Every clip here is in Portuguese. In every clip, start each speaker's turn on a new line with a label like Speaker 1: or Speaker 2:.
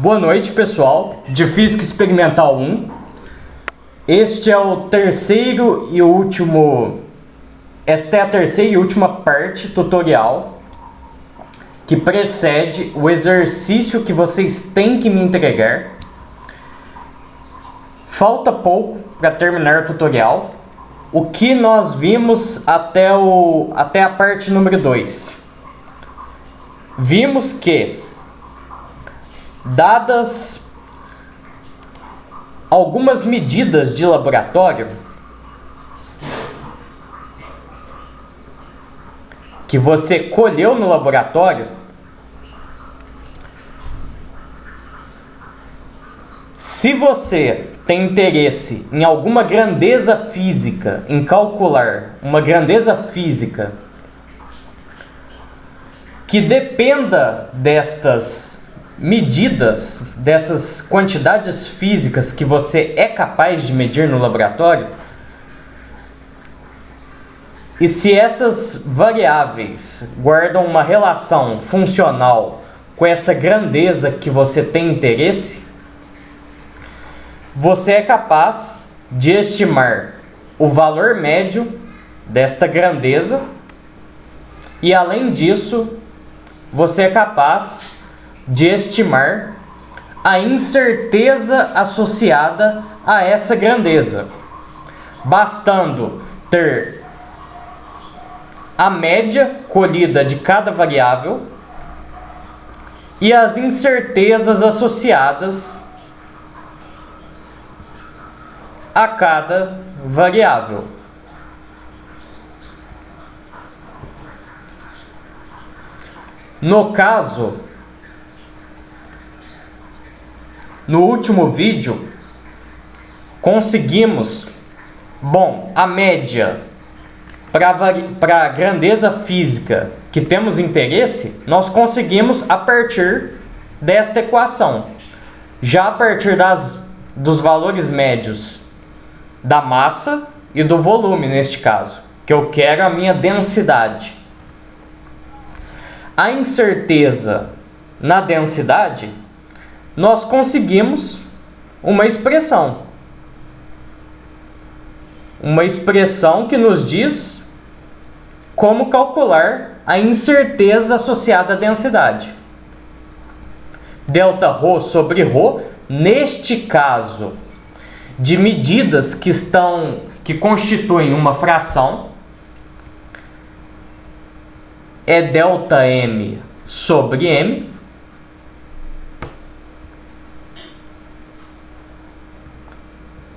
Speaker 1: Boa noite, pessoal, de Física Experimental 1. Este é o terceiro e último... Esta é a terceira e última parte tutorial que precede o exercício que vocês têm que me entregar. Falta pouco para terminar o tutorial. O que nós vimos até a parte número 2? Vimos que, dadas algumas medidas de laboratório que você colheu no laboratório, se você tem interesse em alguma grandeza física, em calcular uma grandeza física que dependa destas medidas, dessas quantidades físicas que você é capaz de medir no laboratório, e se essas variáveis guardam uma relação funcional com essa grandeza que você tem interesse, você é capaz de estimar o valor médio desta grandeza e, além disso, você é capaz de estimar a incerteza associada a essa grandeza, bastando ter a média colhida de cada variável e as incertezas associadas a cada variável. No caso, no último vídeo, conseguimos, a média para a grandeza física que temos interesse, nós conseguimos a partir desta equação. Já a partir dos valores médios da massa e do volume, neste caso, que eu quero a minha densidade. A incerteza na densidade, nós conseguimos uma expressão. Uma expressão que nos diz como calcular a incerteza associada à densidade. Δρ sobre ρ, neste caso, de medidas que constituem uma fração, é ΔM sobre M,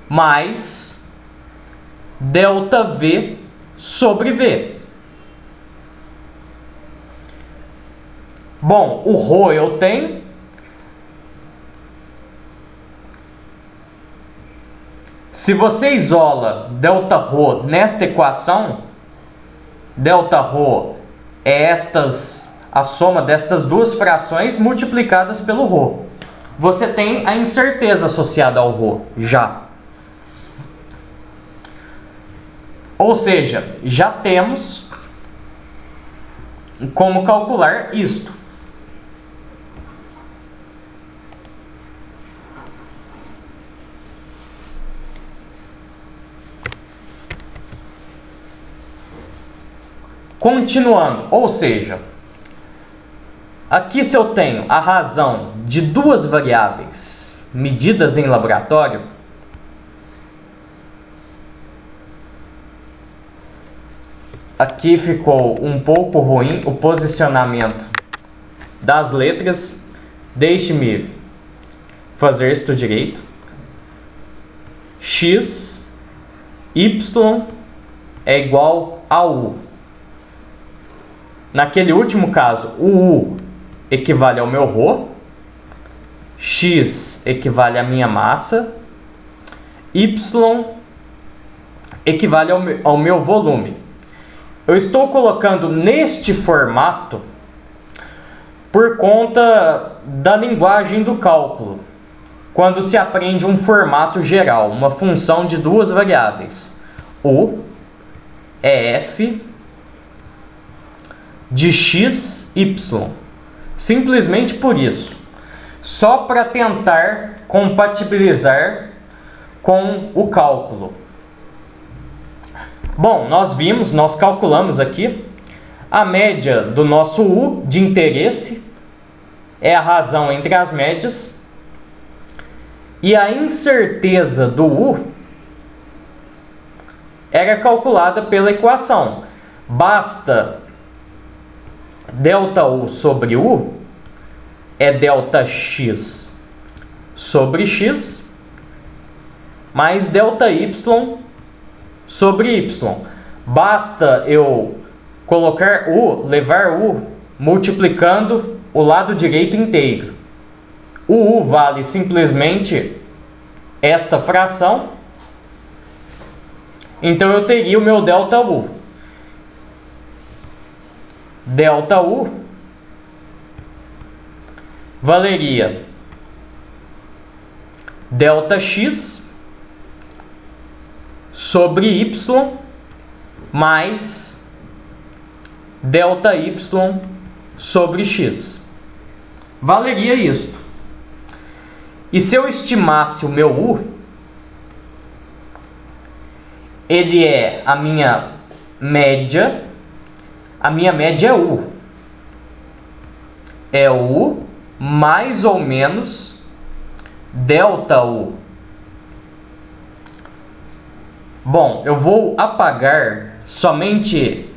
Speaker 1: mais ΔV sobre V. O ρ eu tenho. Se você isola Δρ nesta equação, Δρ é a soma destas duas frações multiplicadas pelo ρ. Você tem a incerteza associada ao ρ já. Ou seja, já temos como calcular isto. Continuando, ou seja, aqui se eu tenho a razão de duas variáveis medidas em laboratório, aqui ficou um pouco ruim o posicionamento das letras. Deixe-me fazer isto direito. X, Y é igual a U. Naquele último caso, o U equivale ao meu ρ, X equivale à minha massa, Y equivale ao meu volume. Eu estou colocando neste formato por conta da linguagem do cálculo, quando se aprende um formato geral, uma função de duas variáveis. U é f de x, y. Simplesmente por isso. só para tentar compatibilizar com o cálculo. Bom, nós calculamos aqui a média do nosso U de interesse, é a razão entre as médias, e a incerteza do U era calculada pela equação. Basta ΔU sobre U é ΔX sobre X mais ΔY sobre Y. Basta eu colocar U, levar U, multiplicando o lado direito inteiro. O U vale simplesmente esta fração. Então eu teria o meu ΔU. ΔU valeria ΔX sobre Y mais ΔY sobre X. Valeria isto. E se eu estimasse o meu U, ele é a minha média é U. É U mais ou menos ΔU. Bom, eu vou apagar somente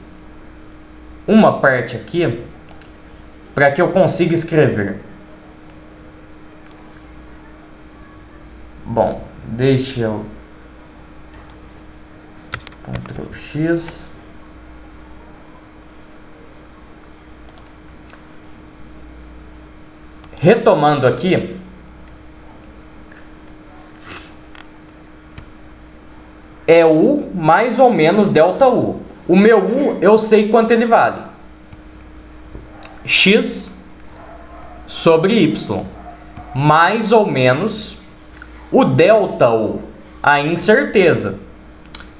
Speaker 1: uma parte aqui para que eu consiga escrever. Bom, deixa eu Ctrl X. Retomando aqui, é U mais ou menos ΔU. O meu U eu sei quanto ele vale. X sobre Y mais ou menos o ΔU, a incerteza.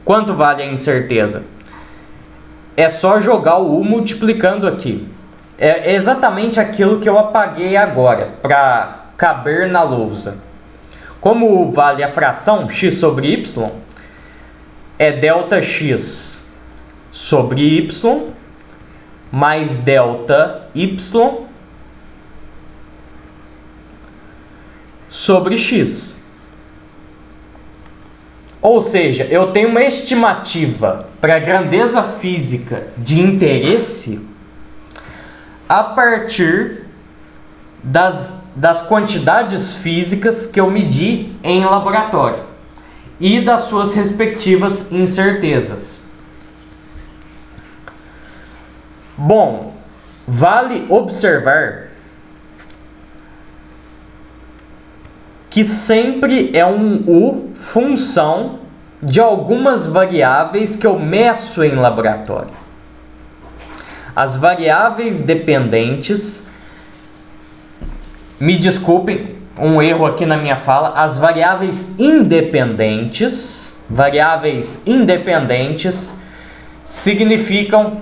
Speaker 1: Quanto vale a incerteza? É só jogar o U multiplicando aqui. É exatamente aquilo que eu apaguei agora, para caber na lousa. Como U vale a fração x sobre y, é ΔX sobre y mais ΔY sobre x. Ou seja, eu tenho uma estimativa para a grandeza física de interesse a partir das quantidades físicas que eu medi em laboratório e das suas respectivas incertezas. Bom, vale observar que sempre é um U função de algumas variáveis que eu meço em laboratório. As variáveis dependentes, me desculpem, um erro aqui na minha fala, as variáveis independentes significam,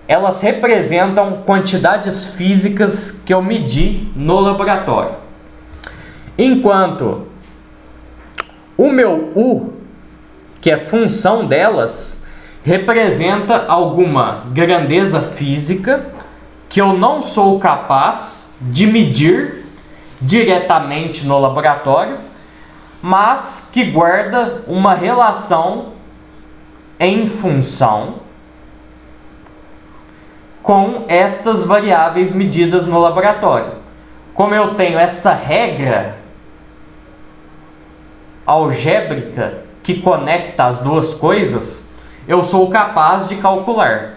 Speaker 1: elas representam quantidades físicas que eu medi no laboratório. Enquanto o meu U, que é função delas, representa alguma grandeza física que eu não sou capaz de medir diretamente no laboratório, mas que guarda uma relação em função com estas variáveis medidas no laboratório. Como eu tenho essa regra algébrica que conecta as duas coisas, eu sou capaz de calcular.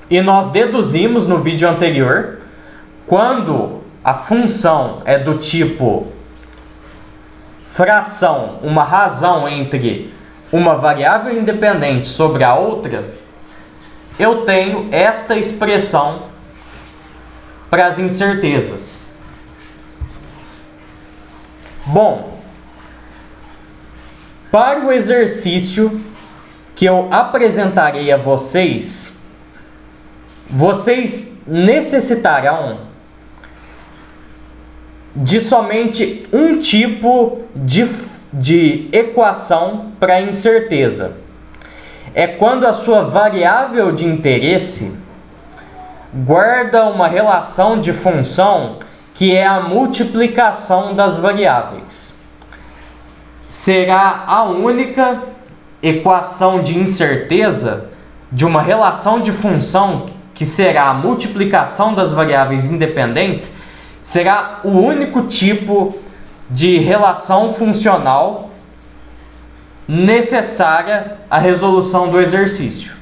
Speaker 1: E nós deduzimos no vídeo anterior, quando a função é do tipo fração, uma razão entre uma variável independente sobre a outra, eu tenho esta expressão para as incertezas. Bom, para o exercício que eu apresentarei a vocês, vocês necessitarão de somente um tipo de equação para incerteza. É quando a sua variável de interesse guarda uma relação de função que é a multiplicação das variáveis. Será a única equação de incerteza de uma relação de função que será a multiplicação das variáveis independentes, será o único tipo de relação funcional necessária à resolução do exercício.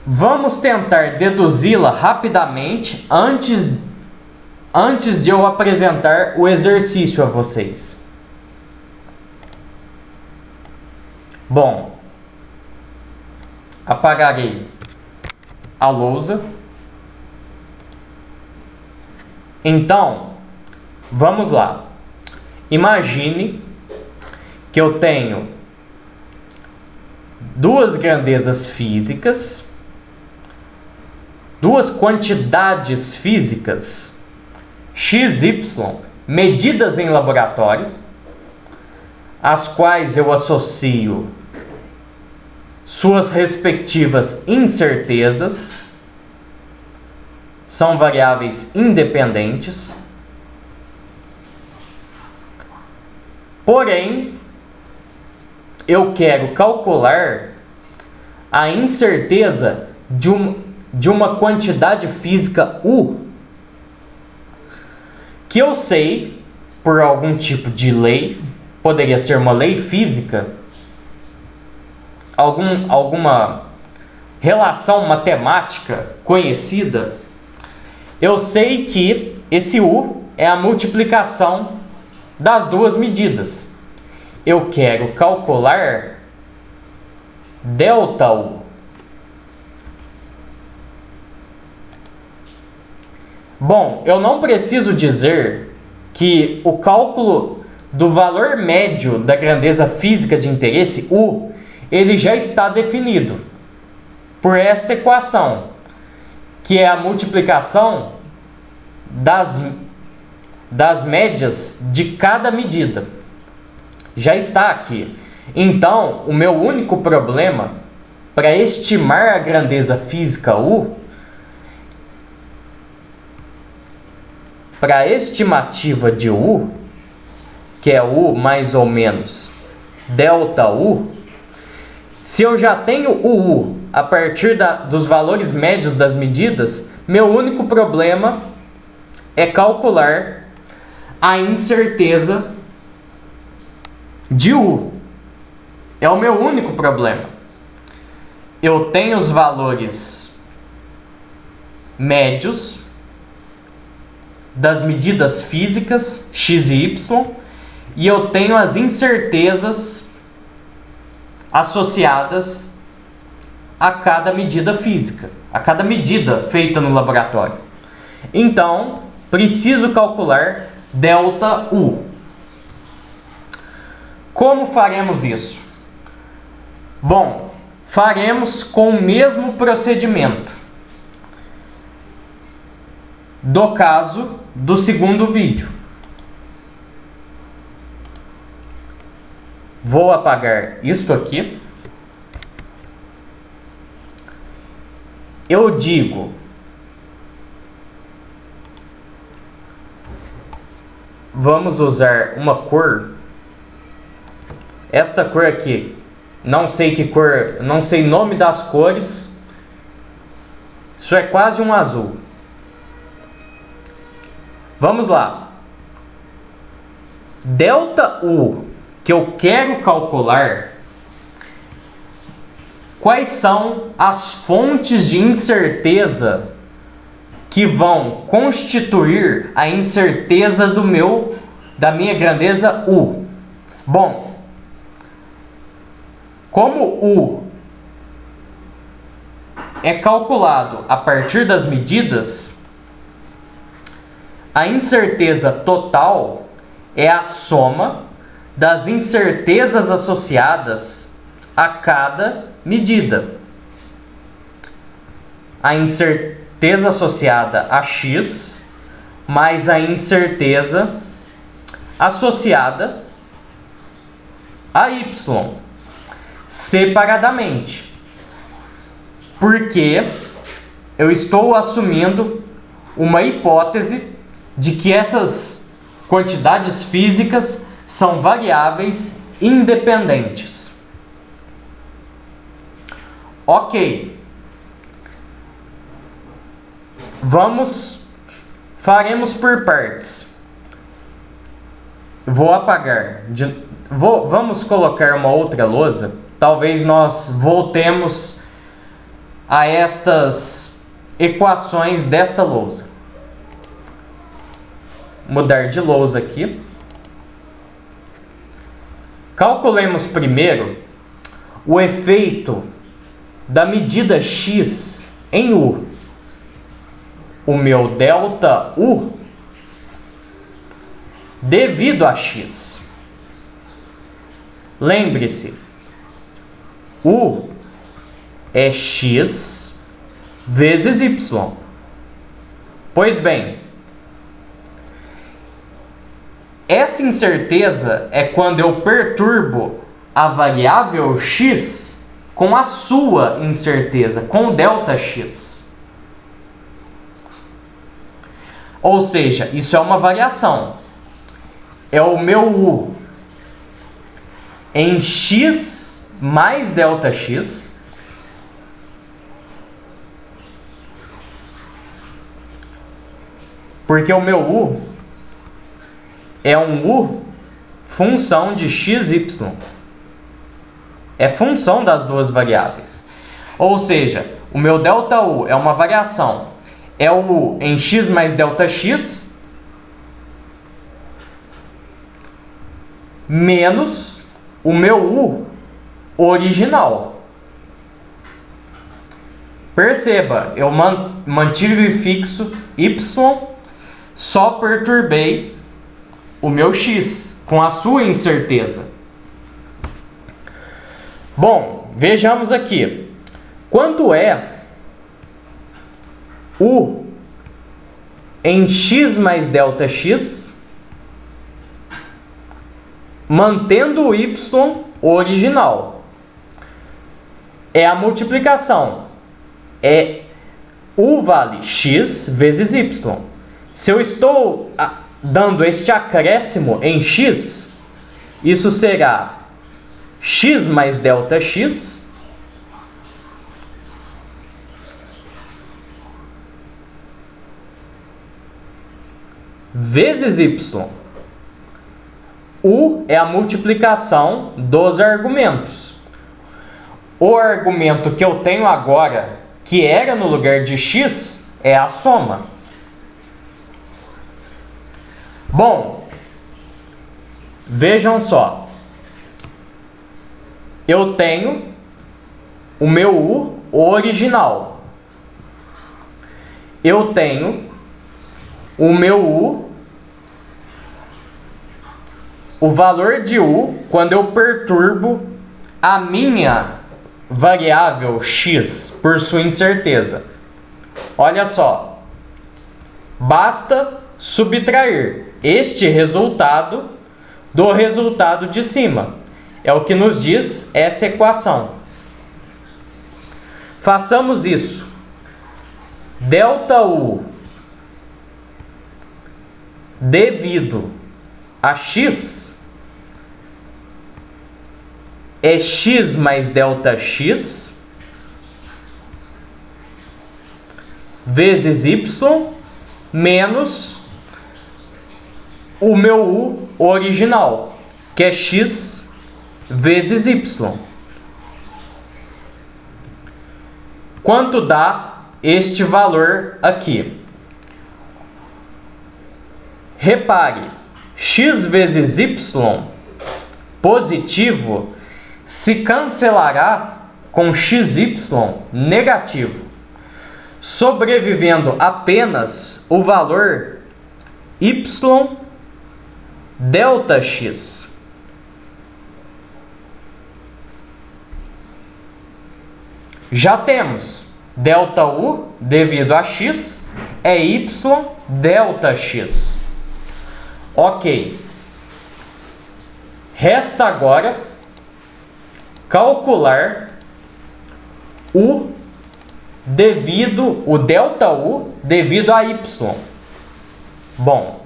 Speaker 1: Vamos tentar deduzi-la rapidamente antes de eu apresentar o exercício a vocês. Bom, apagarei a lousa. Então, vamos lá. Imagine que eu tenho duas grandezas físicas, duas quantidades físicas, x, y, medidas em laboratório, as quais eu associo suas respectivas incertezas, são variáveis independentes, porém, eu quero calcular a incerteza de uma quantidade física U, que eu sei, por algum tipo de lei, poderia ser uma lei física, alguma relação matemática conhecida, eu sei que esse U é a multiplicação das duas medidas. Eu quero calcular ΔU. Bom, eu não preciso dizer que o cálculo do valor médio da grandeza física de interesse, U, ele já está definido por esta equação, que é a multiplicação das médias de cada medida. Já está aqui. Então, o meu único problema para estimar a grandeza física U, para a estimativa de U, que é U mais ou menos ΔU, se eu já tenho o U a partir dos valores médios das medidas, meu único problema é calcular a incerteza de U. É o meu único problema. Eu tenho os valores médios das medidas físicas x e y, e eu tenho as incertezas associadas a cada medida física, a cada medida feita no laboratório. Então, preciso calcular ΔU. Como faremos isso? Bom, faremos com o mesmo procedimento do caso do segundo vídeo. Vou apagar isto aqui. Eu digo vamos usar uma cor. Esta cor aqui, não sei que cor, não sei o nome das cores. Isso é quase um azul. Vamos lá. ΔU que eu quero calcular, quais são as fontes de incerteza que vão constituir a incerteza da minha grandeza U? Bom, como U é calculado a partir das medidas, a incerteza total é a soma das incertezas associadas a cada medida. A incerteza associada a x mais a incerteza associada a y separadamente, porque eu estou assumindo uma hipótese de que essas quantidades físicas são variáveis independentes. Ok. Faremos por partes. Vou apagar. Vamos colocar uma outra lousa. Talvez nós voltemos a estas equações desta lousa. Mudar de lousa aqui. Calculemos primeiro o efeito da medida x em u. O meu delta u devido a x. Lembre-se, u é x vezes y. Pois bem, essa incerteza é quando eu perturbo a variável x com a sua incerteza, com o delta x. Ou seja, isso é uma variação. É o meu u em x mais delta x porque o meu u é um u função de x, y. É função das duas variáveis. Ou seja, o meu delta u é uma variação. É o u em x mais delta x menos o meu u original. Perceba, eu mantive fixo y, só perturbei o meu x com a sua incerteza. Bom, vejamos aqui. Quanto é u em x mais delta x, mantendo o y original? É a multiplicação. É u vale x vezes y. Se eu estou dando este acréscimo em x, isso será x mais delta x vezes y. U é a multiplicação dos argumentos. O argumento que eu tenho agora, que era no lugar de x, é a soma. Bom, vejam só. Eu tenho o meu u original. Eu tenho o meu u, o valor de u, quando eu perturbo a minha variável x por sua incerteza. Olha só, basta subtrair este resultado do resultado de cima. É o que nos diz essa equação. Façamos isso. Delta u devido a x é x mais delta x vezes y menos o meu u original, que é x vezes y. Quanto dá este valor aqui? Repare, x vezes y positivo se cancelará com xy negativo, sobrevivendo apenas o valor y delta x. Já temos delta u devido a x é y ΔX. Ok. Resta agora calcular o ΔU devido a Y. Bom,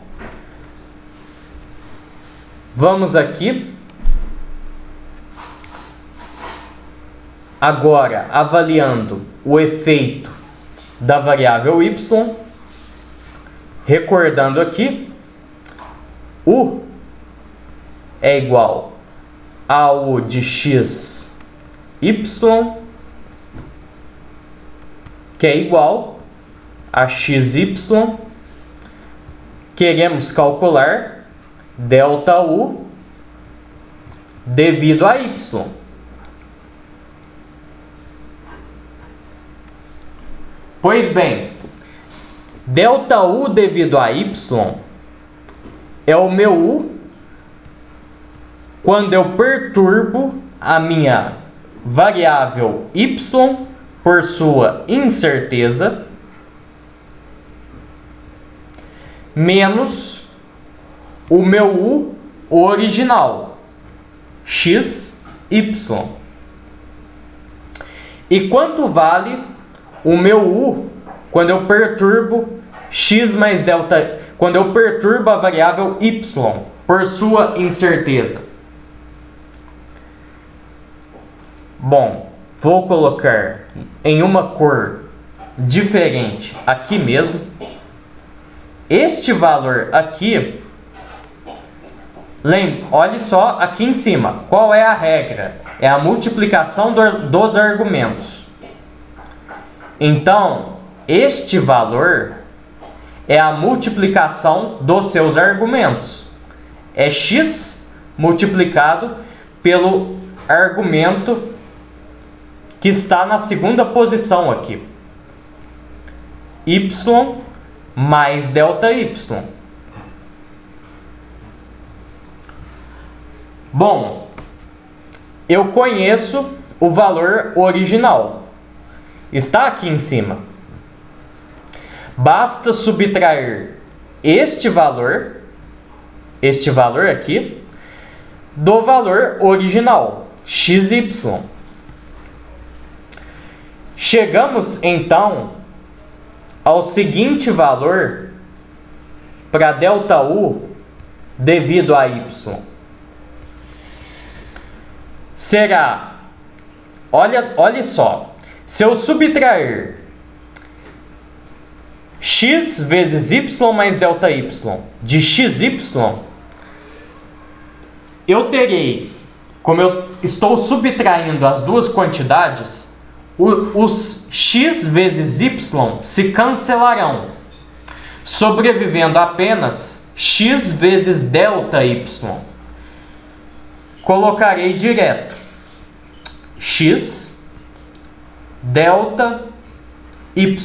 Speaker 1: vamos aqui. Agora, avaliando o efeito da variável Y, recordando aqui, U é igual a U de x, y, que é igual a xy. Queremos calcular ΔU devido a y. Pois bem, ΔU devido a y é o meu U quando eu perturbo a minha variável y por sua incerteza, menos o meu U original, x, y. E quanto vale o meu U quando eu perturbo x mais delta, quando eu perturbo a variável y por sua incerteza? Bom, vou colocar em uma cor diferente aqui mesmo. Este valor aqui, olhe só aqui em cima, qual é a regra? É a multiplicação dos argumentos. Então, este valor é a multiplicação dos seus argumentos. É x multiplicado pelo argumento que está na segunda posição aqui. Y mais ΔY. Bom, eu conheço o valor original. Está aqui em cima. Basta subtrair este valor aqui, do valor original, XY. Chegamos, então, ao seguinte valor para ΔU devido a Y. Será, olha só, se eu subtrair x vezes y mais ΔY de XY, eu terei, como eu estou subtraindo as duas quantidades, os x vezes y se cancelarão, sobrevivendo apenas x vezes ΔY. Colocarei direto x ΔY.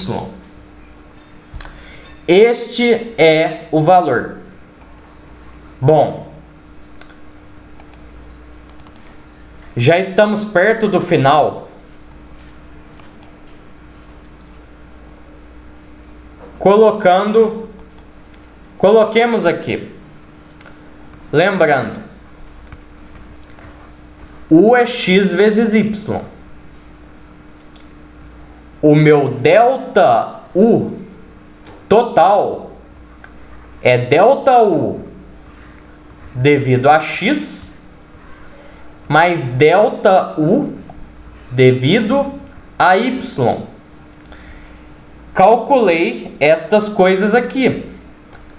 Speaker 1: Este é o valor. Bom, já estamos perto do final. Coloquemos aqui. Lembrando, U é x vezes y. O meu ΔU total é ΔU devido a x mais ΔU devido a y. Calculei estas coisas aqui.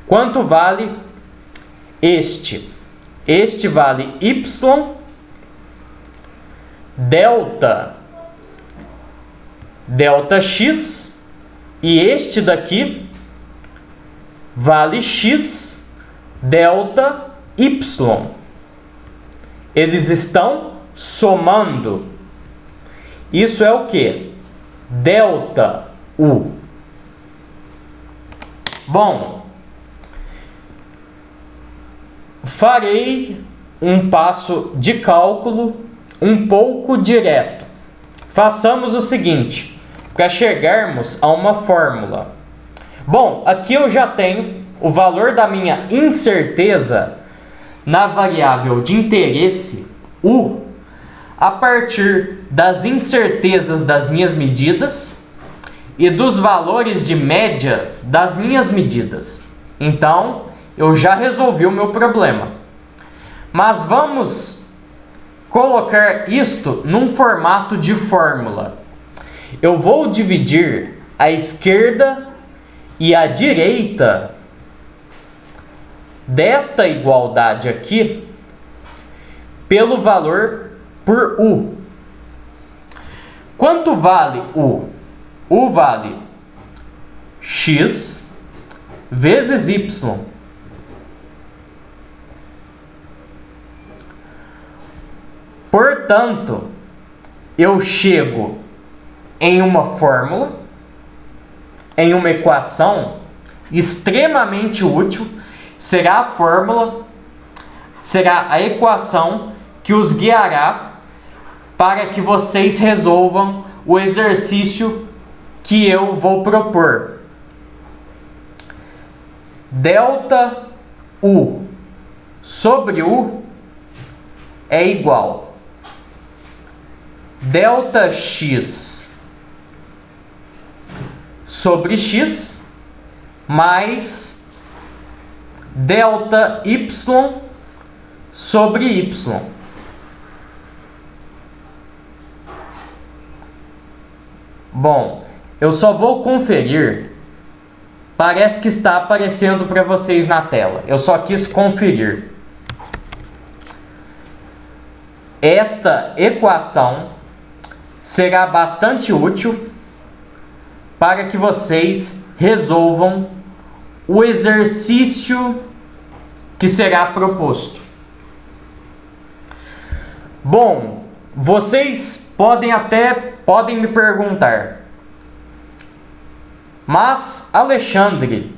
Speaker 1: Quanto vale este? Este vale y ΔX, e este daqui vale x ΔY. Eles estão somando. Isso é o que? ΔU. Bom, farei um passo de cálculo um pouco direto. Façamos o seguinte, para chegarmos a uma fórmula. Bom, aqui eu já tenho o valor da minha incerteza na variável de interesse, U, a partir das incertezas das minhas medidas e dos valores de média das minhas medidas. Então, eu já resolvi o meu problema. Mas vamos colocar isto num formato de fórmula. Eu vou dividir a esquerda e a direita desta igualdade aqui pelo valor por U. Quanto vale U? U vale x vezes y. Portanto, eu chego em uma fórmula, em uma equação extremamente útil. Será a fórmula, será a equação que os guiará para que vocês resolvam o exercício que eu vou propor. Delta U sobre U é igual delta x sobre x mais delta y sobre y. Bom, eu só vou conferir. Parece que está aparecendo para vocês na tela. Eu só quis conferir. Esta equação será bastante útil para que vocês resolvam o exercício que será proposto. Bom, vocês podem me perguntar: mas, Alexandre,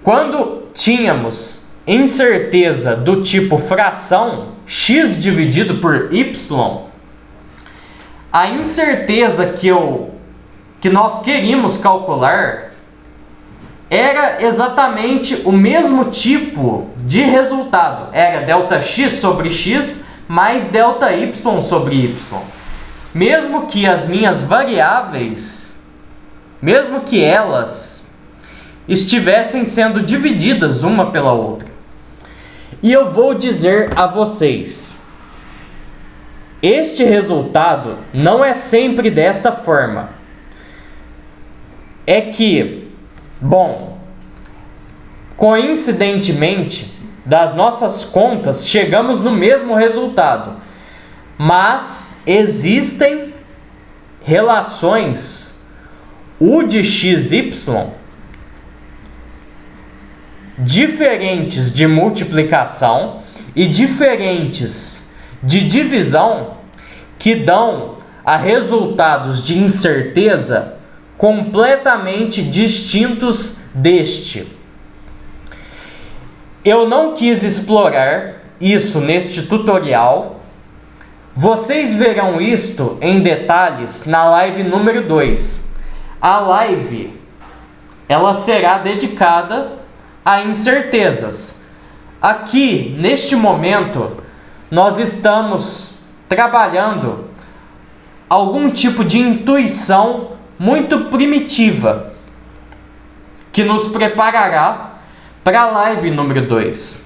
Speaker 1: quando tínhamos incerteza do tipo fração x dividido por y, a incerteza que nós queríamos calcular era exatamente o mesmo tipo de resultado. Era delta x sobre x mais delta y sobre y. Mesmo que as minhas variáveis, mesmo que elas estivessem sendo divididas uma pela outra. E eu vou dizer a vocês, este resultado não é sempre desta forma. É que, bom, coincidentemente, das nossas contas, chegamos no mesmo resultado. Mas existem relações U de xy diferentes de multiplicação e diferentes de divisão que dão a resultados de incerteza completamente distintos deste. Eu não quis explorar isso neste tutorial. Vocês verão isto em detalhes na live número 2. A live, ela será dedicada a incertezas. Aqui, neste momento, nós estamos trabalhando algum tipo de intuição muito primitiva que nos preparará para a live número 2.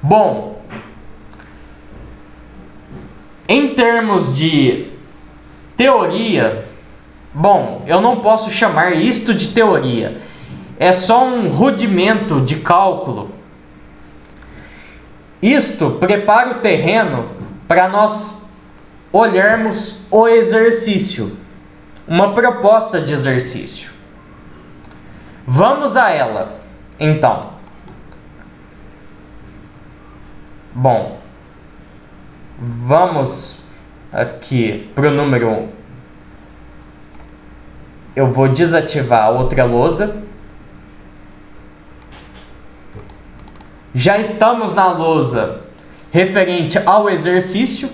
Speaker 1: Bom, em termos de teoria, bom, eu não posso chamar isto de teoria. É só um rudimento de cálculo. Isto prepara o terreno para nós olharmos o exercício, uma proposta de exercício. Vamos a ela, então. Bom, vamos aqui para o número 1. Eu vou desativar a outra lousa. Já estamos na lousa referente ao exercício.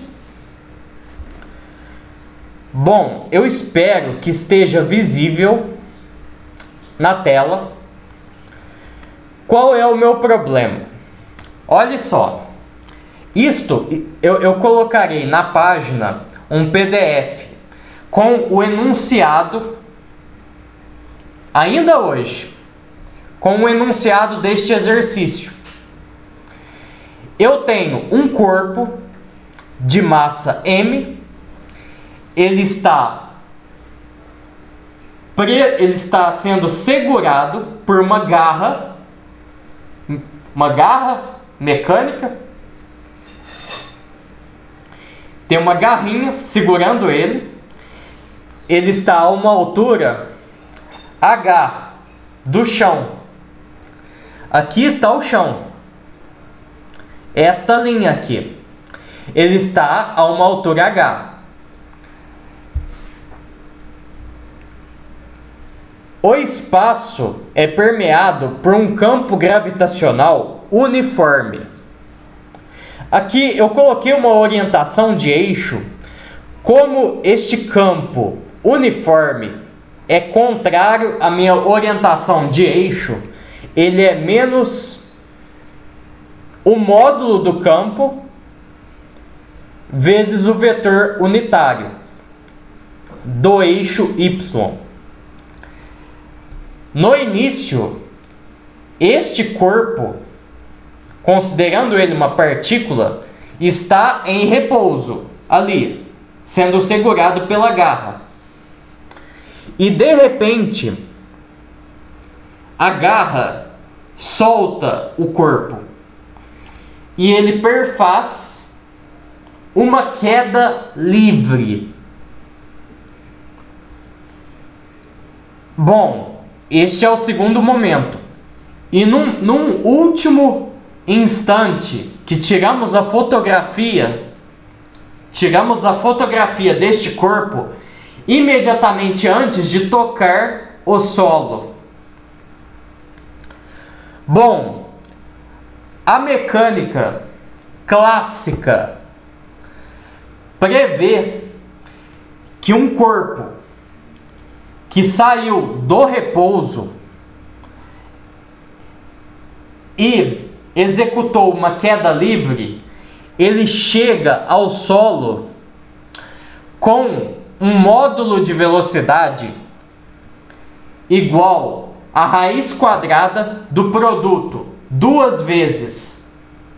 Speaker 1: Bom, eu espero que esteja visível na tela. Qual é o meu problema? Olha só. Isto eu colocarei na página um PDF com o enunciado, ainda hoje, com o enunciado deste exercício. Eu tenho um corpo de massa M, ele está sendo segurado por uma garra mecânica. Tem uma garrinha segurando ele. Ele está a uma altura H do chão. Aqui está o chão. Esta linha aqui. Ele está a uma altura H. O espaço é permeado por um campo gravitacional uniforme. Aqui eu coloquei uma orientação de eixo. Como este campo uniforme é contrário à minha orientação de eixo, ele é menos o módulo do campo vezes o vetor unitário do eixo Y. No início, este corpo, considerando ele uma partícula, está em repouso ali, sendo segurado pela garra. E de repente, a garra solta o corpo e ele perfaz uma queda livre. Bom, este é o segundo momento. E num último instante que tiramos a fotografia deste corpo, imediatamente antes de tocar o solo. Bom, a mecânica clássica prevê que um corpo que saiu do repouso e executou uma queda livre, ele chega ao solo com um módulo de velocidade igual à raiz quadrada do produto, 2 vezes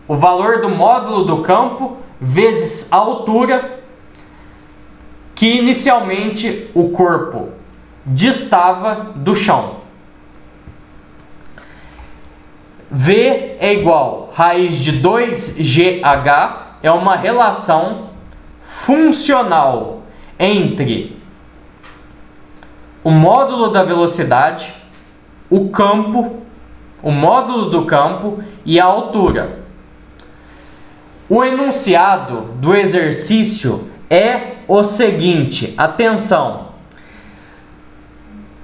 Speaker 1: o valor do módulo do campo vezes a altura que inicialmente o corpo distava do chão. V é igual a raiz de 2GH, é uma relação funcional entre o módulo da velocidade, o campo, o módulo do campo e a altura. O enunciado do exercício é o seguinte, atenção,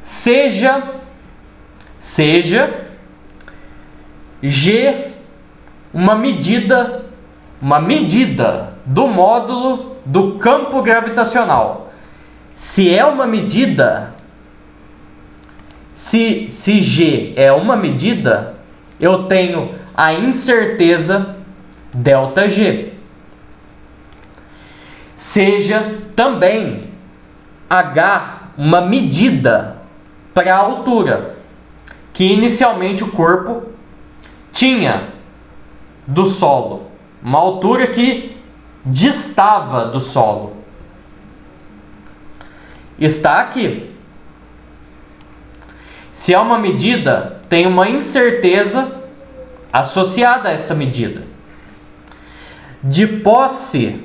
Speaker 1: seja G uma medida do módulo do campo gravitacional. Se é uma medida, se G é uma medida, eu tenho a incerteza ΔG. Seja também H uma medida para a altura, que inicialmente o corpo tinha do solo, uma altura que distava do solo. Está aqui. Se é uma medida, tem uma incerteza associada a esta medida. De posse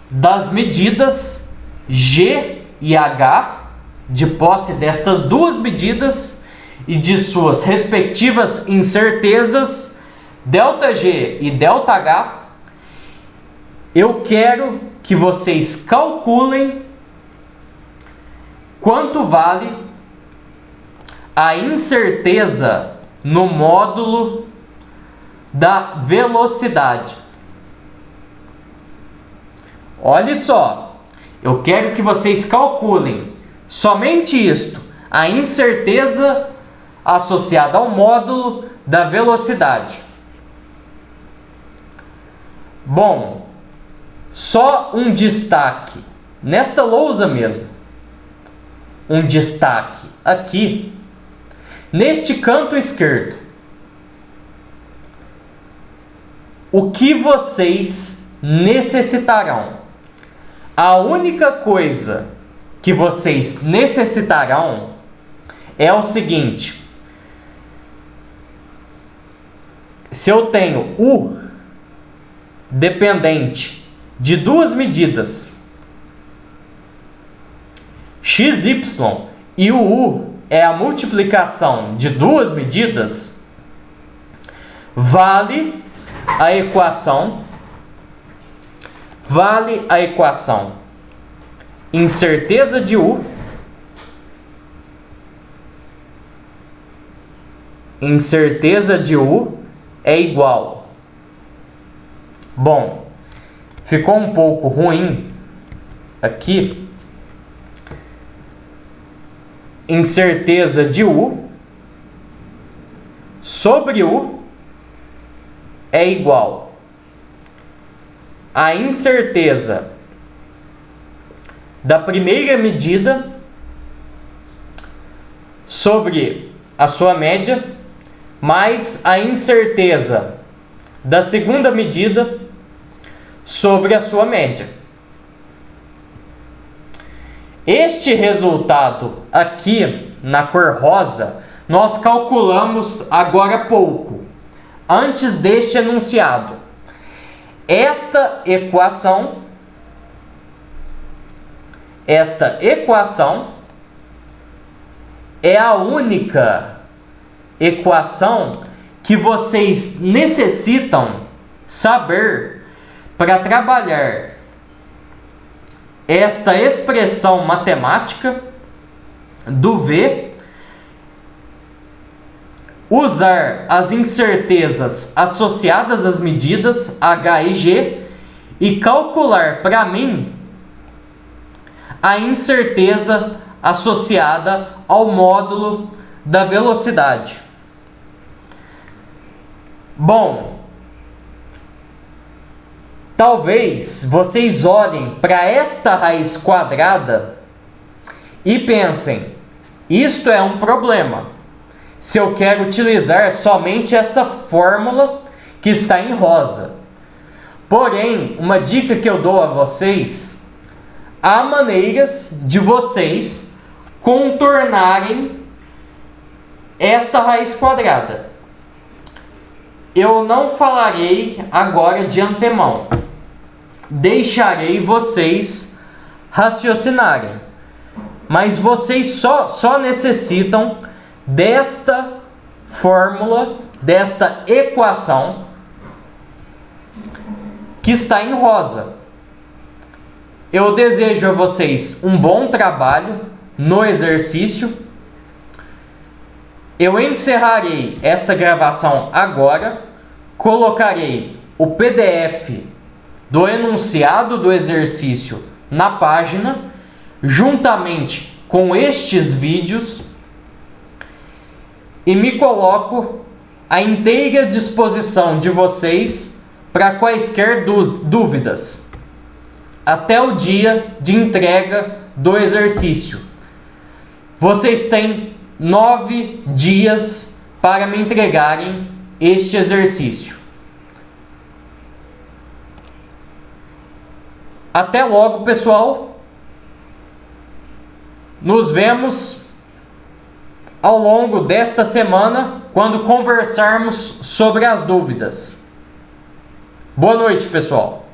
Speaker 1: das medidas G e H, de posse destas duas medidas e de suas respectivas incertezas, ΔG e ΔH, eu quero que vocês calculem quanto vale a incerteza no módulo da velocidade. Olha só, eu quero que vocês calculem somente isto, a incerteza associada ao módulo da velocidade. Bom, só um destaque nesta lousa mesmo. Um destaque aqui neste canto esquerdo. O que vocês necessitarão? A única coisa que vocês necessitarão é o seguinte: se eu tenho U dependente de duas medidas, XY, e o U é a multiplicação de duas medidas, vale a equação incerteza de U é igual. Bom, ficou um pouco ruim aqui. Incerteza de U sobre U é igual a incerteza da primeira medida sobre a sua média mais a incerteza da segunda medida sobre a sua média. Este resultado aqui na cor rosa nós calculamos agora há pouco, antes deste enunciado. Esta equação é a única equação que vocês necessitam saber para trabalhar esta expressão matemática do V, usar as incertezas associadas às medidas H e G e calcular para mim a incerteza associada ao módulo da velocidade. Bom, talvez vocês olhem para esta raiz quadrada e pensem: isto é um problema se eu quero utilizar somente essa fórmula que está em rosa. Porém, uma dica que eu dou a vocês: há maneiras de vocês contornarem esta raiz quadrada. Eu não falarei agora de antemão. Deixarei vocês raciocinarem. Mas vocês só necessitam desta fórmula, desta equação que está em rosa. Eu desejo a vocês um bom trabalho no exercício. Eu encerrarei esta gravação agora, colocarei o PDF do enunciado do exercício na página, juntamente com estes vídeos, e me coloco à inteira disposição de vocês para quaisquer dúvidas, até o dia de entrega do exercício. Vocês têm 9 dias para me entregarem este exercício. Até logo, pessoal. Nos vemos ao longo desta semana, quando conversarmos sobre as dúvidas. Boa noite, pessoal.